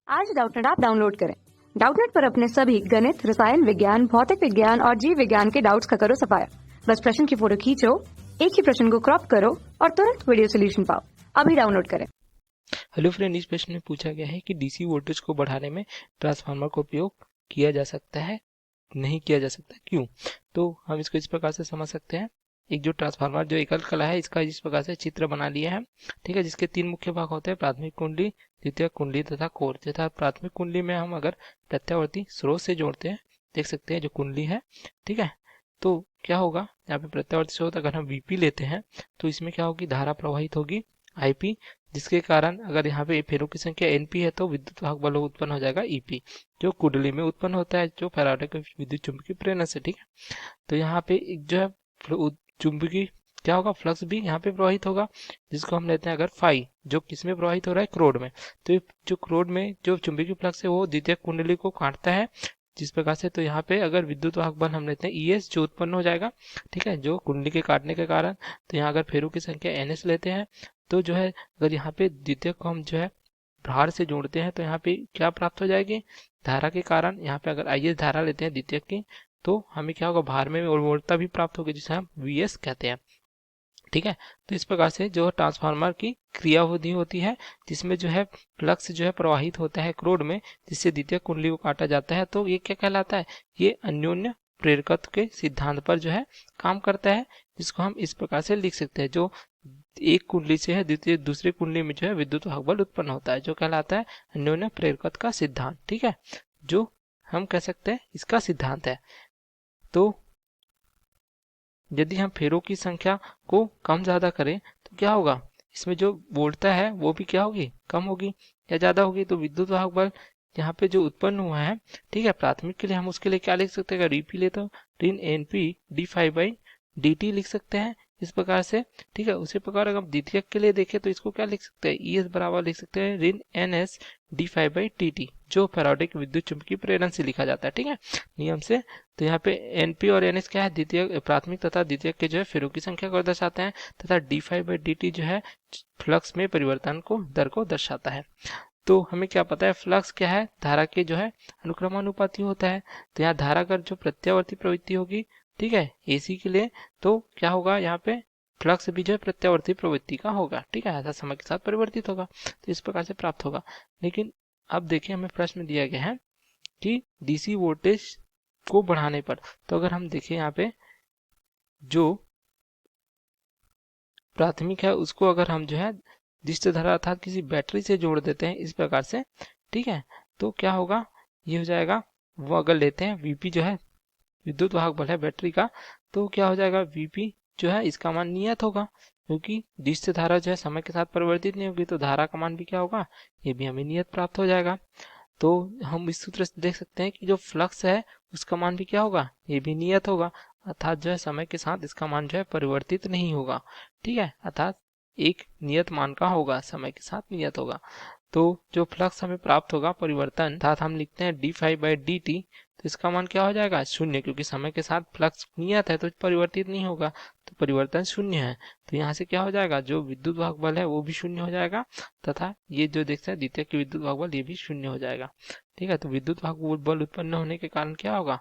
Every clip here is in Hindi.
आज डाउटनेट ऐप डाउनलोड करें। डाउटनेट पर अपने सभी गणित, रसायन विज्ञान, भौतिक विज्ञान और जीव विज्ञान के डाउट्स का करो सफाया। बस प्रश्न की फोटो खींचो, एक ही प्रश्न को क्रॉप करो और तुरंत वीडियो सोल्यूशन पाओ। अभी डाउनलोड करें। हेलो फ्रेंड, इस प्रश्न में पूछा गया है कि डीसी वोल्टेज को बढ़ाने में ट्रांसफार्मर का उपयोग किया जा सकता है, नहीं किया जा सकता, क्यों? तो हम इसको इस प्रकार से समझ सकते हैं। एक जो ट्रांसफार्मर जो एकल कला है, इसका इस प्रकार से चित्र बना लिया है, ठीक है, जिसके तीन मुख्य भाग होते हैं: प्राथमिक कुंडली, द्वितीयक कुंडली तथा कोर। तथा प्राथमिक कुंडली में हम अगर प्रत्यावर्ती स्रोत से जोड़ते हैं, देख सकते हैं जो कुंडली है, ठीक है, तो क्या होगा, यहाँ पे प्रत्यावर्ती स्रोत अगर हम वीपी लेते हैं तो इसमें क्या होगी, धारा प्रवाहित होगी आईपी, जिसके कारण अगर यहाँ पे फेरों की संख्या एनपी है तो विद्युत वाहक बल उत्पन्न हो जाएगा ईपी, जो कुंडली में उत्पन्न होता है, जो फैराडे के विद्युत चुंबकीय प्रेरणा से, ठीक है। तो यहाँ पे एक जो है चुंबकीय क्या होगा, फ्लक्स भी यहाँ पे प्रवाहित होगा, जिसको हम लेते हैं अगर फाई, जो किसमें प्रवाहित हो रहा है, क्रोड में। तो जो क्रोड में जो चुंबकीय फ्लक्स है वो द्वितीयक कुंडली को काटता है, जिस प्रकार से। तो यहाँ पे अगर विद्युत वाहक बल हम लेते हैं ईएस, जो उत्पन्न हो जाएगा, ठीक है, जो कुंडली के काटने के कारण। तो यहाँ अगर फेरों की संख्या एनएस लेते हैं तो जो है अगर यहाँ पे द्वितीयक को हम जो है भार से जोड़ते हैं तो यहाँ पे क्या प्राप्त हो जाएगी, धारा के कारण। यहाँ पे अगर आईएस धारा लेते हैं द्वितीयक की तो हमें क्या होगा, भार में उर्वरता भी प्राप्त होगी, जिसे हम वीएस कहते हैं, ठीक है। तो इस प्रकार से जो ट्रांसफार्मर की क्रियाविधि होती है, जिसमें जो है फ्लक्स जो है प्रवाहित होता है क्रोड में, जिससे द्वितीयक कुंडली को काटा जाता है, तो ये क्या कहलाता है, ये अन्योन्य प्रेरकत्व के सिद्धांत पर जो है काम करता है, जिसको हम इस प्रकार से लिख सकते हैं। जो एक कुंडली से है द्वितीय दूसरी कुंडली में जो है विद्युत वाहक बल उत्पन्न होता है, जो कहलाता है अन्योन्य प्रेरकत्व का सिद्धांत, ठीक है, जो हम कह सकते हैं इसका सिद्धांत है। तो यदि हम फेरों की संख्या को कम ज्यादा करें तो क्या होगा, इसमें जो वोल्टता है वो भी क्या होगी, कम होगी या ज्यादा होगी। तो विद्युत वाहक बल यहाँ पे जो उत्पन्न हुआ है, ठीक है, प्राथमिक के लिए हम उसके लिए क्या लिख सकते हैं, अगर ईपी ले तो ऋण NP D five by D T लिख सकते हैं इस प्रकार से, ठीक है। उसी प्रकार अगर द्वितीयक के लिए देखें तो इसको क्या लिख सकते हैं, ईएस बराबर लिख सकते हैं ऋण NS D five by T T, जो फैराडे की विद्युत चुंबकीय प्रेरण से लिखा जाता है, ठीक है, नियम से। तो यहाँ पे एनपी और एनएस क्या है, द्वितीय प्राथमिक तथा द्वितीयक के जो है फेरों की संख्या को दर्शाते हैं, तथा D five by D T जो है फ्लक्स में परिवर्तन को दर को दर्शाता है। तो हमें क्या पता है, फ्लक्स क्या है, धारा के जो है अनुक्रमानुपाती होता है। तो यहाँ धारा अगर जो प्रत्यावर्ती प्रवृत्ति होगी, ठीक है, एसी के लिए, तो क्या होगा, यहाँ पे फ्लक्स भी जो है प्रत्यावर्ती प्रवृत्ति का होगा, ठीक है, ऐसा समय के साथ परिवर्तित होगा, तो इस प्रकार से प्राप्त होगा। लेकिन अब देखिए, हमें प्रश्न में दिया गया है कि डीसी वोल्टेज को बढ़ाने पर, तो अगर हम देखें यहाँ पे जो प्राथमिक है उसको अगर हम जो है दिष्ट धारा अर्थात किसी बैटरी से जोड़ देते हैं इस प्रकार से, ठीक है, तो क्या होगा, ये हो जाएगा, वो अगर लेते हैं वीपी जो है विद्युत वाहक बल है बैटरी का, तो क्या हो जाएगा, वीपी जो है इसका मान नियत होगा, क्योंकि डिस्च धारा जो है समय के साथ परिवर्तित नहीं होगी, तो धारा का मान भी क्या होगा, ये भी हमें नियत प्राप्त हो जाएगा। तो हम इस सूत्र से देख सकते हैं कि जो फ्लक्स है उसका मान भी क्या होगा, ये भी नियत होगा, अर्थात जो है समय के साथ इसका मान जो है परिवर्तित नहीं होगा, ठीक है, अर्थात एक नियत मान का होगा, समय के साथ नियत होगा। तो जो फ्लक्स हमें प्राप्त होगा परिवर्तन, अर्थात हम लिखते हैं D five by D T, तो इसका मान क्या हो जाएगा, शून्य, क्योंकि समय के साथ फ्लक्स नियत है तो परिवर्तित नहीं होगा, तो परिवर्तन शून्य है। तो यहाँ से क्या हो जाएगा, जो विद्युत वाहक बल है वो भी शून्य हो जाएगा, तथा ये जो देखते हैं द्वितीयक की विद्युत वाहक बल ये भी शून्य हो जाएगा, ठीक है। तो विद्युत वाहक बल उत्पन्न होने के कारण क्या होगा,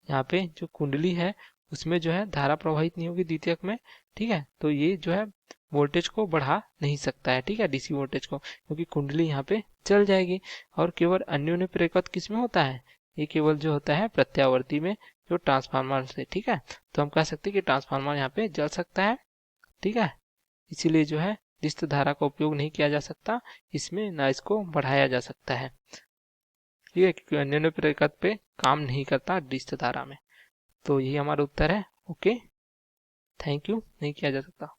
यहाँ पे जो कुंडली है उसमें जो है धारा प्रवाहित नहीं होगी द्वितीयक में, ठीक है। तो ये जो है वोल्टेज को बढ़ा नहीं सकता है, ठीक है, डीसी वोल्टेज को, क्योंकि कुंडली यहाँ पे चल जाएगी। और केवल अन्योन्य प्रेरकत्व किस में होता है, ये केवल जो होता है प्रत्यावर्ती में, जो ट्रांसफार्मर से, ठीक है। तो हम कह सकते हैं कि ट्रांसफार्मर यहाँ पे जल सकता है, ठीक है, इसीलिए जो है डिस्च धारा का उपयोग नहीं किया जा सकता इसमें, ना इसको बढ़ाया जा सकता है, ठीक है, क्योंकि अन्योन्य प्रेरकत्व पे काम नहीं करता डिस्च धारा में। तो यही हमारा उत्तर है। ओके, थैंक यू, नहीं किया जा सकता।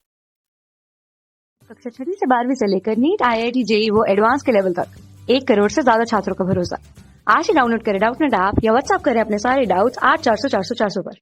कक्षा 6 से 12वीं से लेकर नीट, आईआईटी, जेईई वो एडवांस के लेवल तक 1 करोड़ से ज्यादा छात्रों का भरोसा। आज ही डाउनलोड करें डाउटनेट ऐप या व्हाट्सएप करें अपने सारे डाउट्स 8400 400 400 पर।